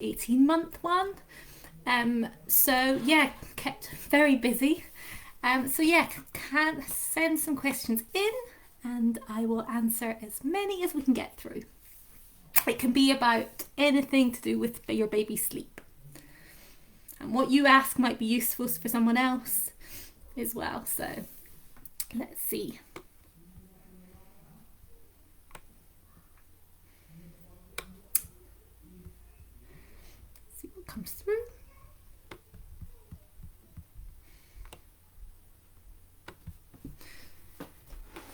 18-month one. So yeah, kept very busy. So yeah, can send some questions in and I will answer as many as we can get through. It can be about anything to do with your baby's sleep. And what you ask might be useful for someone else as well. So let's see. See what comes through.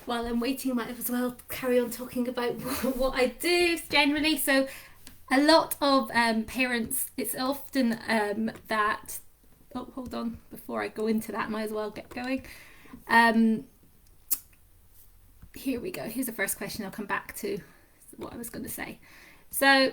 While I'm waiting, I might as well carry on talking about what I do generally. So a lot of parents, it's often that, oh, hold on, before I go into that, might as well get going. Here we go. Here's the first question. I'll come back to what I was going to say. So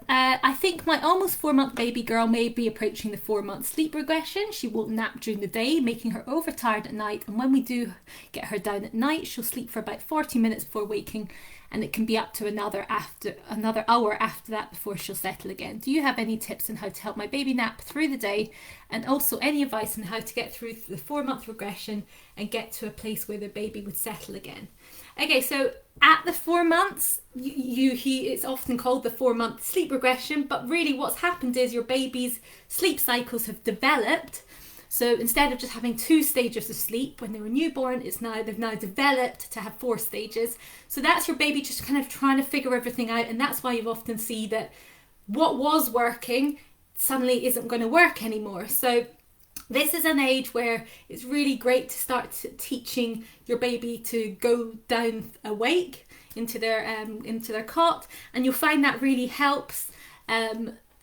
I think my almost 4-month baby girl may be approaching the 4-month sleep regression. She won't nap during the day, making her overtired at night. And when we do get her down at night, she'll sleep for about 40 minutes before waking. And it can be up to another hour after that before she'll settle again. Do you have any tips on how to help my baby nap through the day? And also any advice on how to get through the 4-month regression and get to a place where the baby would settle again? Okay, so at the 4 months, it's often called the 4-month sleep regression, but really what's happened is your baby's sleep cycles have developed. So instead of just having 2 stages of sleep when they were newborn, they've now developed to have 4 stages. So that's your baby just kind of trying to figure everything out, and that's why you often see that what was working suddenly isn't going to work anymore. So this is an age where it's really great to start teaching your baby to go down awake into their cot, and you'll find that really helps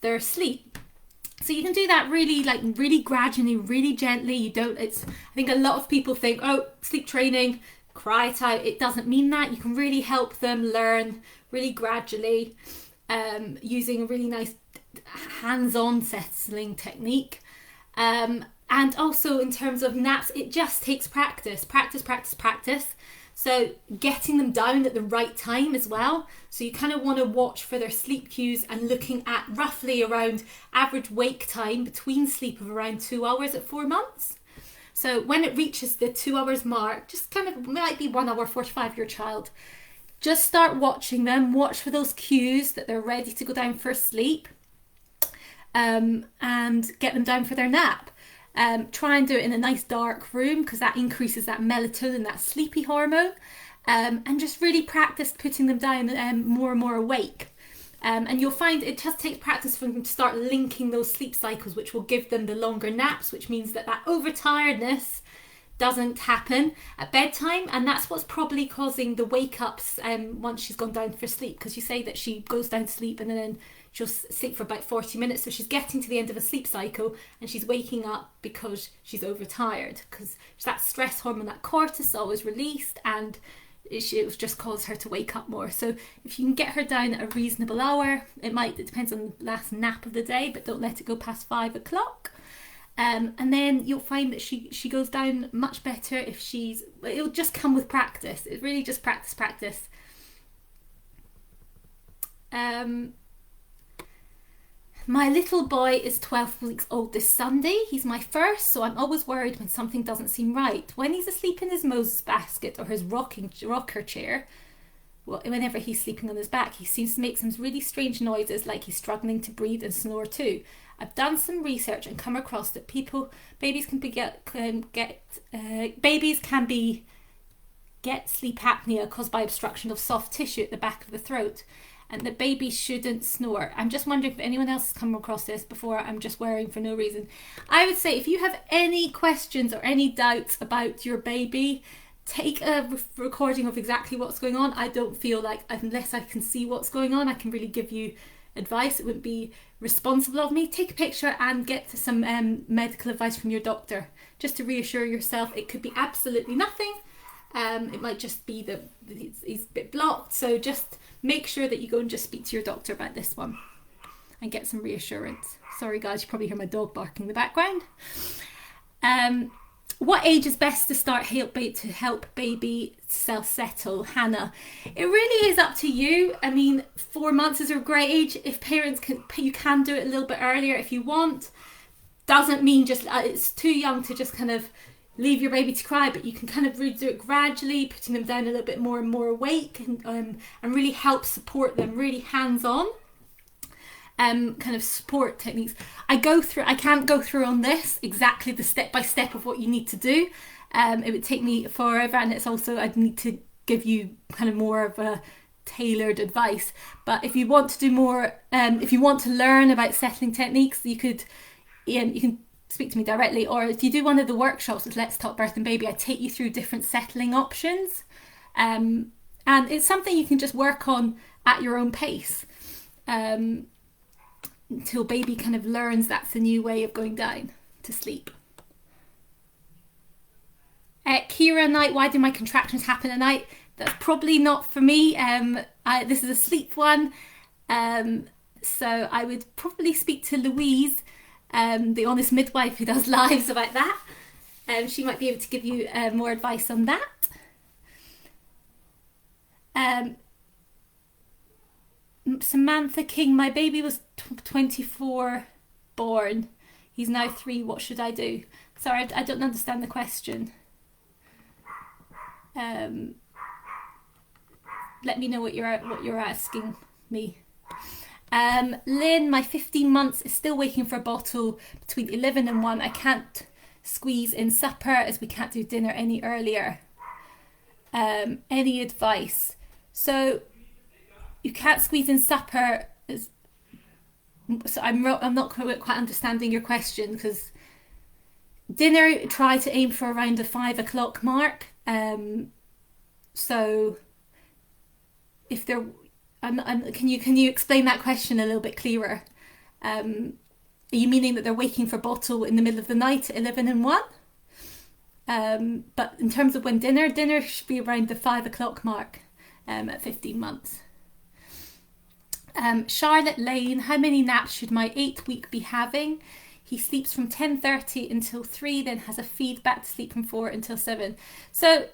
their sleep. So you can do that really gradually, really gently. I think a lot of people think, oh, sleep training, cry it out. It doesn't mean that. You can really help them learn really gradually, using a really nice hands-on settling technique. And also in terms of naps, it just takes practice. So getting them down at the right time as well. So you kind of want to watch for their sleep cues and looking at roughly around average wake time between sleep of around 2 hours at 4 months. So when it reaches the 2 hours mark, just kind of might be 1 hour 45 your child. Just start watching them, watch for those cues that they're ready to go down for sleep, and get them down for their nap. Try and do it in a nice dark room because that increases that melatonin, that sleepy hormone, and just really practice putting them down more and more awake. And you'll find it just takes practice for them to start linking those sleep cycles, which will give them the longer naps, which means that overtiredness doesn't happen at bedtime, and that's what's probably causing the wake ups once she's gone down for sleep, because you say that she goes down to sleep and then she'll sleep for about 40 minutes, so she's getting to the end of a sleep cycle and she's waking up because she's overtired, because that stress hormone, that cortisol, is released and it will just cause her to wake up more. So if you can get her down at a reasonable hour, it depends on the last nap of the day, but don't let it go past 5 o'clock. And then you'll find that she goes down much better it'll just come with practice. It's really just practice. My little boy is 12 weeks old this Sunday. He's my first, so I'm always worried when something doesn't seem right. When he's asleep in his Moses basket or his rocker chair, whenever he's sleeping on his back, he seems to make some really strange noises, like he's struggling to breathe and snore too. I've done some research and come across that babies can get sleep apnea caused by obstruction of soft tissue at the back of the throat, and that babies shouldn't snore. I'm just wondering if anyone else has come across this before. I'm just worrying for no reason. I would say if you have any questions or any doubts about your baby, take a recording of exactly what's going on. I don't feel like, unless I can see what's going on, I can really give you advice. It wouldn't be responsible of me. Take a picture and get some medical advice from your doctor, just to reassure yourself. It could be absolutely nothing. It might just be that he's a bit blocked. So just make sure that you go and just speak to your doctor about this one and get some reassurance. Sorry guys, you probably hear my dog barking in the background. What age is best to start to help baby self-settle, Hannah? It really is up to you. I mean, 4 months is a great age. If parents can, you can do it a little bit earlier if you want. Doesn't mean just it's too young to just kind of leave your baby to cry, but you can kind of really do it gradually, putting them down a little bit more and more awake, and really help support them, really hands-on. Kind of support techniques. I can't go through on this exactly the step by step of what you need to do. It would take me forever, and it's also I'd need to give you kind of more of a tailored advice. But if you want to do more, if you want to learn about settling techniques, you can speak to me directly, or if you do one of the workshops with Let's Talk Birth and Baby, I take you through different settling options, and it's something you can just work on at your own pace. Until baby kind of learns that's a new way of going down to sleep. Kira Knight, why do my contractions happen at night? That's probably not for me. This is a sleep one. So I would probably speak to Louise, the honest midwife who does lives about that. She might be able to give you more advice on that. Samantha King, my baby was 24 born. He's now 3. What should I do? Sorry, I don't understand the question. Let me know what you're asking me. Lynn, my 15 months is still waiting for a bottle between 11 and 1. I can't squeeze in supper as we can't do dinner any earlier. Any advice? So you can't squeeze in supper. So I'm not quite understanding your question, because dinner, try to aim for around the 5 o'clock mark. So if there, can you explain that question a little bit clearer? Are you meaning that they're waiting for bottle in the middle of the night at 11 and 1? But in terms of when dinner should be around the 5 o'clock mark at 15 months. Charlotte Lane, how many naps should my 8-week be having? He sleeps from 10:30 until 3, then has a feed back to sleep from 4 until 7. So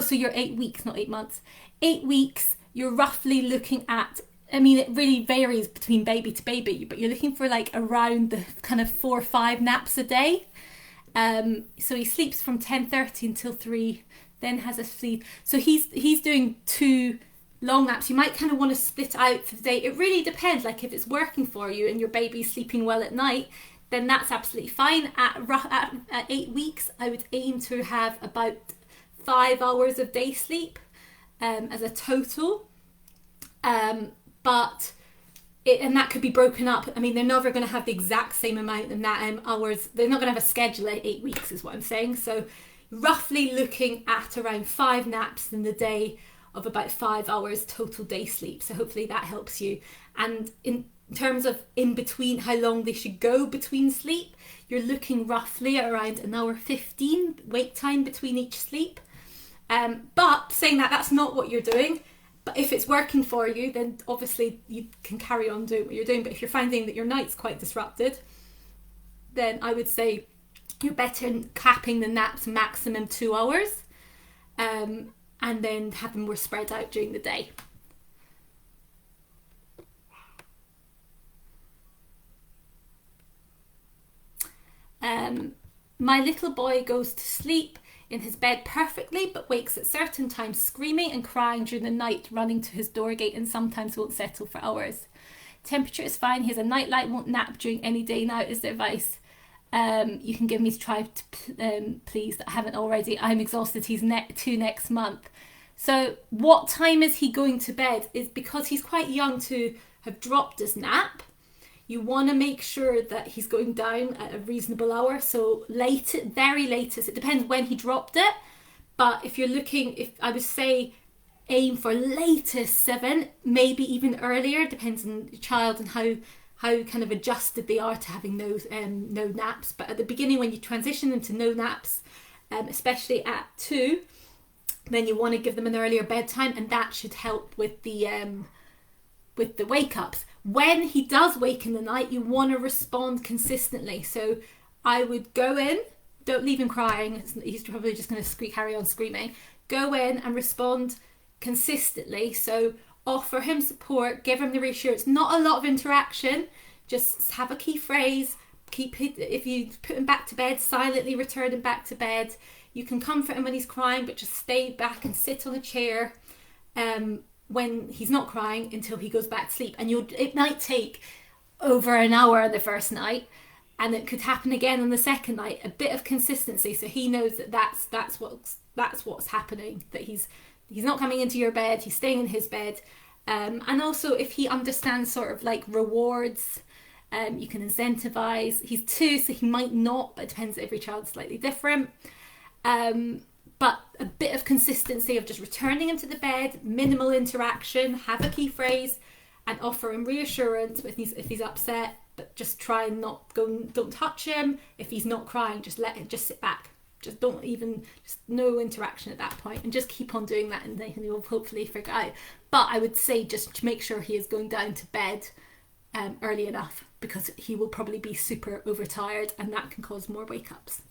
you're 8 weeks, not 8 months. 8 weeks, you're roughly looking at, I mean, it really varies between baby to baby, but you're looking for like around the kind of 4 or 5 naps a day. So he sleeps from 10:30 until 3, then has a feed. So he's doing 2 long naps. You might kind of want to split out for the day. It really depends. Like if it's working for you and your baby's sleeping well at night, then that's absolutely fine. At 8 weeks, I would aim to have about 5 hours of day sleep as a total. And that could be broken up. I mean, they're never going to have the exact same amount of hours. They're not going to have a schedule at 8 weeks is what I'm saying. So roughly looking at around 5 naps in the day of about 5 hours total day sleep. So hopefully that helps you. And in terms of in between, how long they should go between sleep, you're looking roughly at around 1:15 hour wake time between each sleep. But saying that, that's not what you're doing. But if it's working for you, then obviously you can carry on doing what you're doing. But if you're finding that your night's quite disrupted, then I would say you're better capping the naps maximum 2 hours, and then have them more spread out during the day. My little boy goes to sleep in his bed perfectly, but wakes at certain times screaming and crying during the night, running to his door gate, and sometimes won't settle for hours. Temperature is fine. He has a nightlight, won't nap during any day now. Is the advice you can give me to try to, please, that I haven't already? I'm exhausted. He's 2 next month. So what time is he going to bed? Is because he's quite young to have dropped his nap. You want to make sure that he's going down at a reasonable hour. So very latest, it depends when he dropped it. But if you're looking, I would say aim for latest 7, maybe even earlier, depends on the child and how kind of adjusted they are to having no naps. But at the beginning, when you transition them to no naps, especially at 2, then you want to give them an earlier bedtime, and that should help with the wake ups. When he does wake in the night, you want to respond consistently. So I would go in don't leave him crying. He's probably just going to carry on screaming. Go in and respond consistently. So offer him support, give him the reassurance. Not a lot of interaction. Just have a key phrase. If you put him back to bed, silently return him back to bed. You can comfort him when he's crying, but just stay back and sit on a chair when he's not crying until he goes back to sleep. And it might take over an hour the first night, and it could happen again on the second night. A bit of consistency, so he knows that that's what's happening. That he's not coming into your bed, he's staying in his bed. And also, if he understands sort of like rewards, you can incentivize. He's 2, so he might not, but it depends. Every child's slightly different. But a bit of consistency of just returning him to the bed, minimal interaction, have a key phrase, and offer him reassurance if he's upset. But just try and don't touch him. If he's not crying, just sit back. Just no interaction at that point, and just keep on doing that, and then he'll hopefully figure it out. But I would say just to make sure he is going down to bed early enough, because he will probably be super overtired, and that can cause more wake-ups.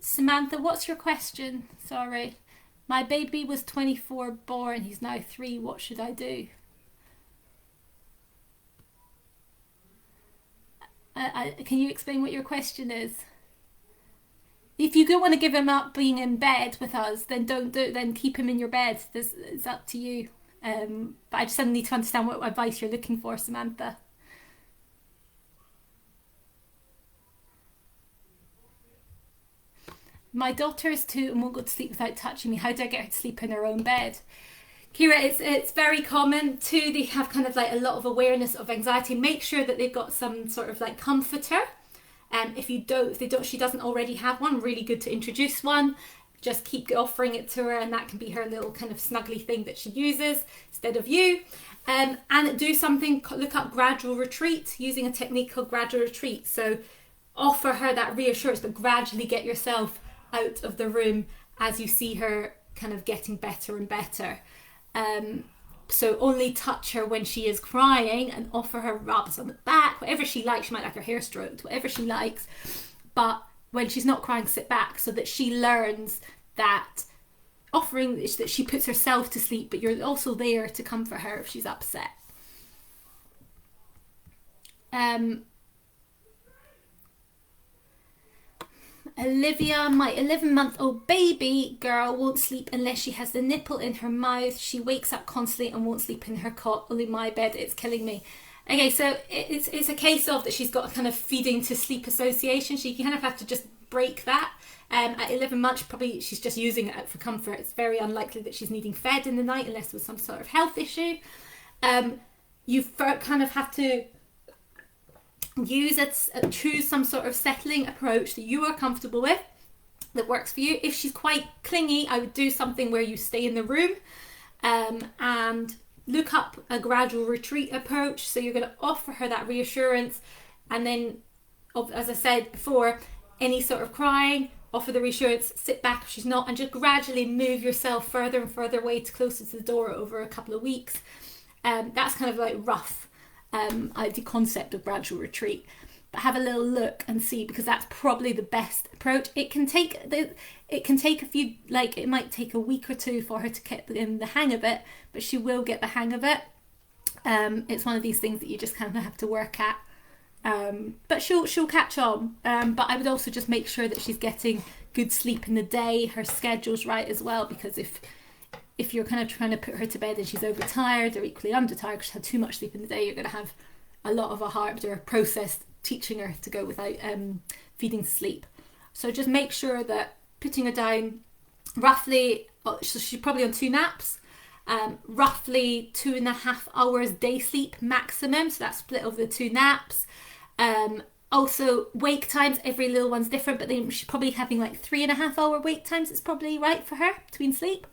Samantha, what's your question? Sorry. My baby was 24 born, he's now 3, what should I do? Can you explain what your question is? If you don't want to give him up being in bed with us, then then keep him in your bed. It's up to you. But I just need to understand what advice you're looking for, Samantha. My daughter is 2 and won't go to sleep without touching me. How do I get her to sleep in her own bed? Kira, it's very common too. They have kind of like a lot of awareness of anxiety. Make sure that they've got some sort of like comforter. If she doesn't already have one, really good to introduce one. Just keep offering it to her, and that can be her little kind of snuggly thing that she uses instead of you. And do something. Look up gradual retreat, using a technique called gradual retreat. So offer her that reassurance, but gradually get yourself out of the room as you see her kind of getting better and better. So only touch her when she is crying, and offer her rubs on the back, whatever she likes. She might like her hair stroked, whatever she likes. But when she's not crying, sit back, so that she learns that that she puts herself to sleep, but you're also there to comfort her if she's upset. Olivia, my 11-month-old baby girl won't sleep unless she has the nipple in her mouth. She wakes up constantly and won't sleep in her cot, only my bed. It's killing me. Okay, so it's a case of that she's got a kind of feeding to sleep association. She kind of have to just break that. At 11 months, probably she's just using it for comfort. It's very unlikely that she's needing fed in the night unless with some sort of health issue. You kind of have to choose some sort of settling approach that you are comfortable with, that works for you. If she's quite clingy, I would do something where you stay in the room, and look up a gradual retreat approach. So you're going to offer her that reassurance, and then, as I said before, any sort of crying, offer the reassurance, sit back if she's not, and just gradually move yourself further and further away to closer to the door over a couple of weeks. That's kind of like rough. The concept of gradual retreat, but have a little look and see, because that's probably the best approach. It can take a few, like it might take a week or 2 for her to get in the hang of it, but she will get the hang of it. It's one of these things that you just kind of have to work at, but she'll catch on. But I would also just make sure that she's getting good sleep in the day, her schedule's right as well, because if you're kind of trying to put her to bed and she's overtired or equally undertired because she's had too much sleep in the day, you're going to have a lot of a harder process teaching her to go without feeding to sleep. So just make sure that putting her down roughly, so she's probably on 2 naps, roughly 2.5 hours day sleep maximum, so that's split over the 2 naps. Also wake times, every little one's different, but then she's probably having like 3.5 hour wake times. It's probably right for her between sleep.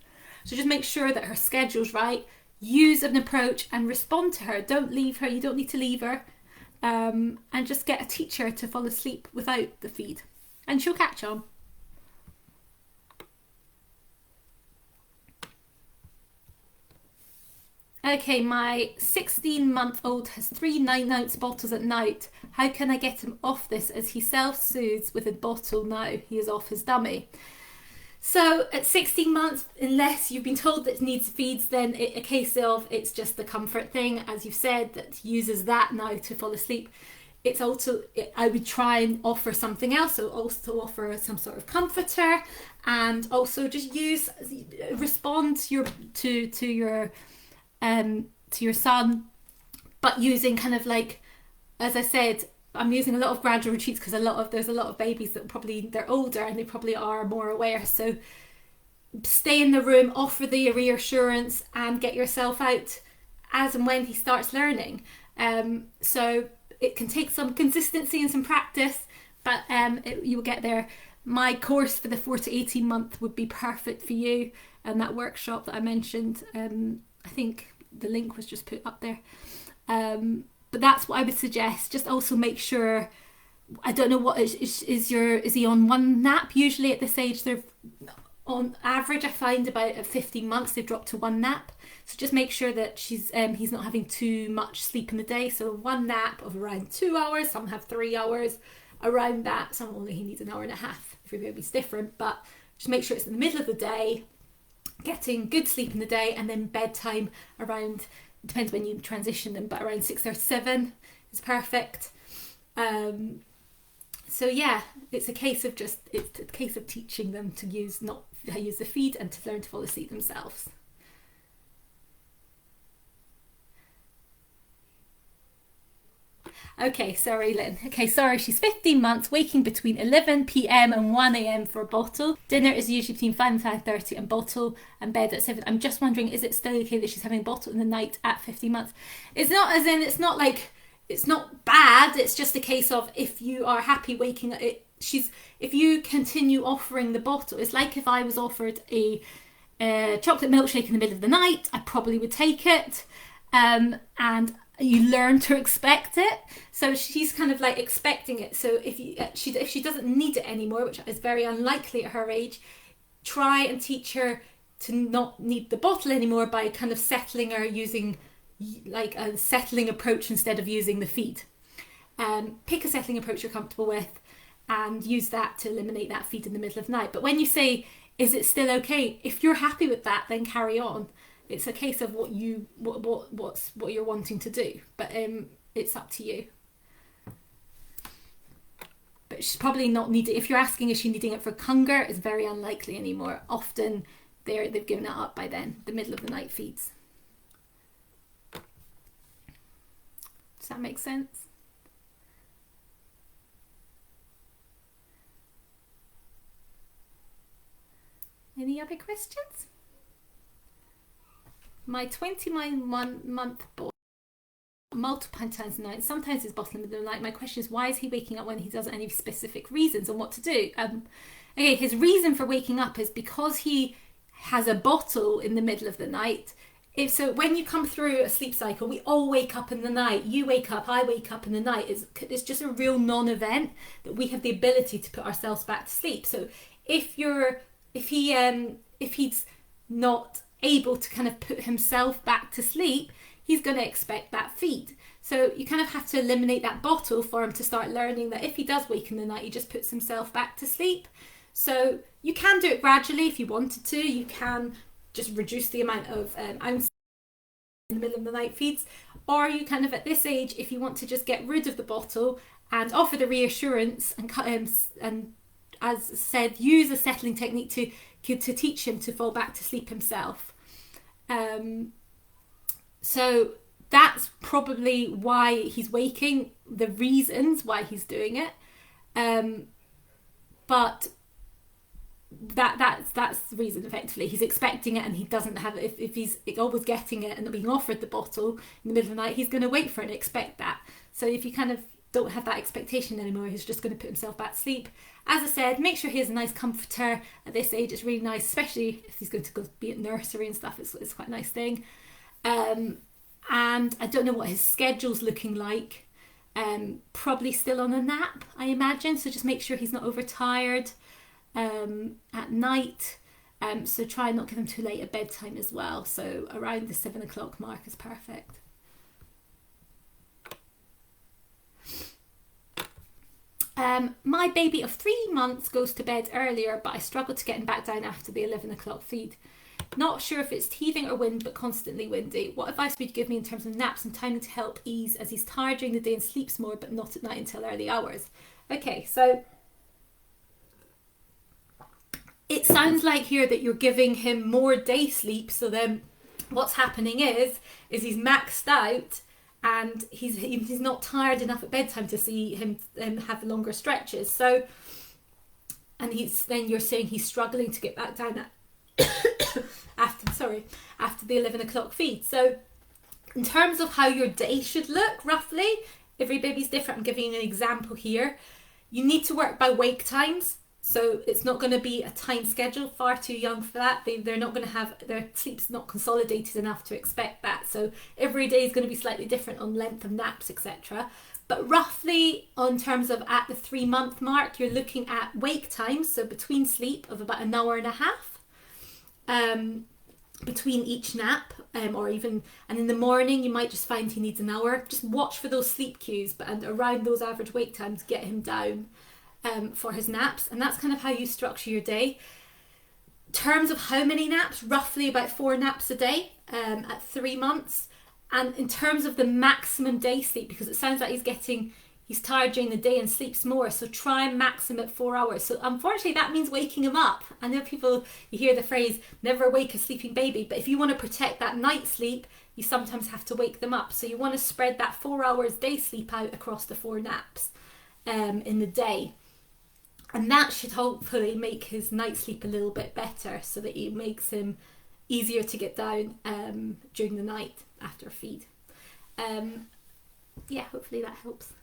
So just make sure that her schedule's right, use an approach and respond to her. Don't leave her, you don't need to leave her. and just get a teacher to fall asleep without the feed, and she'll catch on. Okay, my 16-month-old has 3 9-ounce bottles at night. How can I get him off this, as he self-soothes with a bottle now he is off his dummy? So at 16 months, unless you've been told that it needs feeds, then a case of it's just the comfort thing, as you've said, that uses that now to fall asleep. It's also, I would try and offer something else, so also offer some sort of comforter, and also just respond to your son, but using kind of like, as I said, I'm using a lot of gradual retreats because there's a lot of babies that they're older and they probably are more aware. So stay in the room, offer the reassurance, and get yourself out as and when he starts learning. So it can take some consistency and some practice, but you will get there. My course for the 4 to 18 month would be perfect for you, and that workshop that I mentioned, I think the link was just put up there. But that's what I would suggest. Just also make sure, I don't know what is he on one nap? Usually at this age, they're on average, I find about at 15 months they've dropped to one nap. So just make sure that he's not having too much sleep in the day. So one nap of around 2 hours, some have 3 hours, around that. Some only he needs an hour and a half. Every baby's different, but just make sure it's in the middle of the day, getting good sleep in the day, and then bedtime around, depends when you transition them, but around 6 or 7 is perfect. So yeah, it's a case of teaching them to use the feed and to learn to fall asleep themselves. Okay, sorry Lynn. Okay, sorry, she's 15 months, waking between 11 p.m. and 1 a.m. for a bottle. Dinner is usually between 5 and 5:30 and bottle, and bed at 7. I'm just wondering, is it still okay that she's having a bottle in the night at 15 months? It's not, as in, it's not like, it's not bad, it's just a case of if you are happy waking it, if you continue offering the bottle, it's like if I was offered a chocolate milkshake in the middle of the night, I probably would take it, and you learn to expect it. So she's kind of like expecting it. So if she doesn't need it anymore, which is very unlikely at her age, try and teach her to not need the bottle anymore by kind of settling her using like a settling approach instead of using the feed. Pick a settling approach you're comfortable with and use that to eliminate that feed in the middle of the night. But when you say, is it still okay? If you're happy with that, then carry on. It's a case of what you're wanting to do, but it's up to you. But she's probably not needing. If you're asking, is she needing it for hunger? It's very unlikely anymore. Often they've given it up by then. The middle of the night feeds. Does that make sense? Any other questions? My 21-month boy, multiple times a night, sometimes he's bottling in the middle of the night. My question is, why is he waking up when he doesn't have any specific reasons on what to do? Okay, his reason for waking up is because he has a bottle in the middle of the night. So when you come through a sleep cycle, we all wake up in the night. You wake up, I wake up in the night. It's just a real non-event that we have the ability to put ourselves back to sleep. So if he's not able to kind of put himself back to sleep, he's going to expect that feed. So you kind of have to eliminate that bottle for him to start learning that if he does wake in the night, he just puts himself back to sleep. So you can do it gradually if you wanted to. You can just reduce the amount of ounces in the middle of the night feeds, or you kind of at this age, if you want to just get rid of the bottle and offer the reassurance and as said, use a settling technique to teach him to fall back to sleep himself. So that's probably why he's waking, the reasons why he's doing it. But that's the reason. Effectively, he's expecting it and he doesn't have it. If he's always getting it and being offered the bottle in the middle of the night, he's going to wait for it and expect that. So if you kind of don't have that expectation anymore, he's just going to put himself back to sleep. As I said, make sure he has a nice comforter at this age. It's really nice, especially if he's going to go be at nursery and stuff. It's quite a nice thing. And I don't know what his schedule's looking like. Probably still on a nap, I imagine. So just make sure he's not overtired at night. So try and not give him too late at bedtime as well. So around the 7 o'clock mark is perfect. My baby of 3 months goes to bed earlier, but I struggle to get him back down after the 11 o'clock feed. Not sure if it's teething or wind, but constantly windy. What advice would you give me in terms of naps and timing to help ease, as he's tired during the day and sleeps more, but not at night until early hours? Okay, so it sounds like here that you're giving him more day sleep, so then what's happening is he's maxed out and he's not tired enough at bedtime to see him have longer stretches. So, and you're saying he's struggling to get back down after the 11 o'clock feed. So in terms of how your day should look, roughly, every baby's different. I'm giving you an example here. You need to work by wake times. So it's not going to be a time schedule, far too young for that. They're not going to have, their sleep's not consolidated enough to expect that. So every day is going to be slightly different on length of naps, etc. But roughly on terms of at the 3 month mark, you're looking at wake times, so between sleep, of about an hour and a half between each nap, or even, and in the morning you might just find he needs an hour. Just watch for those sleep cues, but and around those average wake times, get him down for his naps. And that's kind of how you structure your day. In terms of how many naps, roughly about 4 naps a day at 3 months. And in terms of the maximum day sleep, because it sounds like he's tired during the day and sleeps more, so try and max him at 4 hours. So unfortunately that means waking him up. I know you hear the phrase never wake a sleeping baby, but if you want to protect that night sleep, you sometimes have to wake them up. So you want to spread that 4 hours day sleep out across the 4 naps in the day. And that should hopefully make his night sleep a little bit better, so that it makes him easier to get down during the night after a feed. Yeah, hopefully that helps.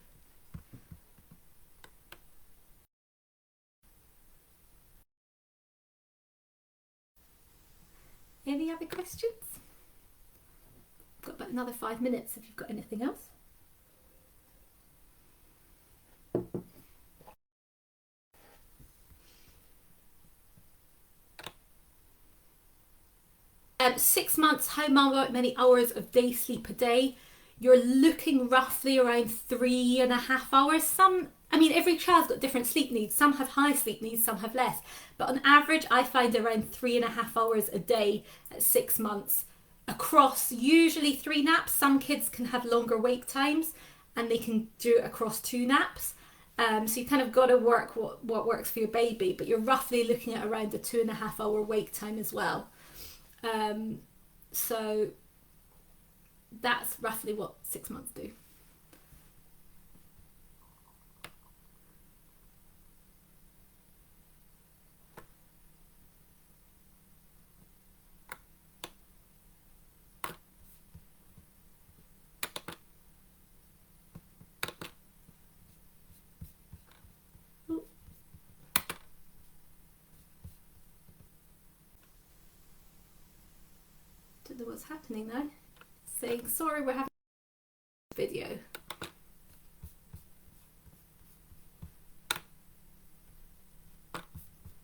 Any other questions? I've got about another 5 minutes if you've got anything else. At 6 months, how many hours of day sleep a day? You're looking roughly around 3.5 hours. Every child's got different sleep needs. Some have high sleep needs, some have less. But on average, I find around 3.5 hours a day at 6 months across usually 3 naps. Some kids can have longer wake times and they can do it across 2 naps. So you kind of got to work what works for your baby, but you're roughly looking at around a 2.5 hour wake time as well. So that's roughly what 6 months do. Don't know what's happening now. Saying sorry, we're having a video.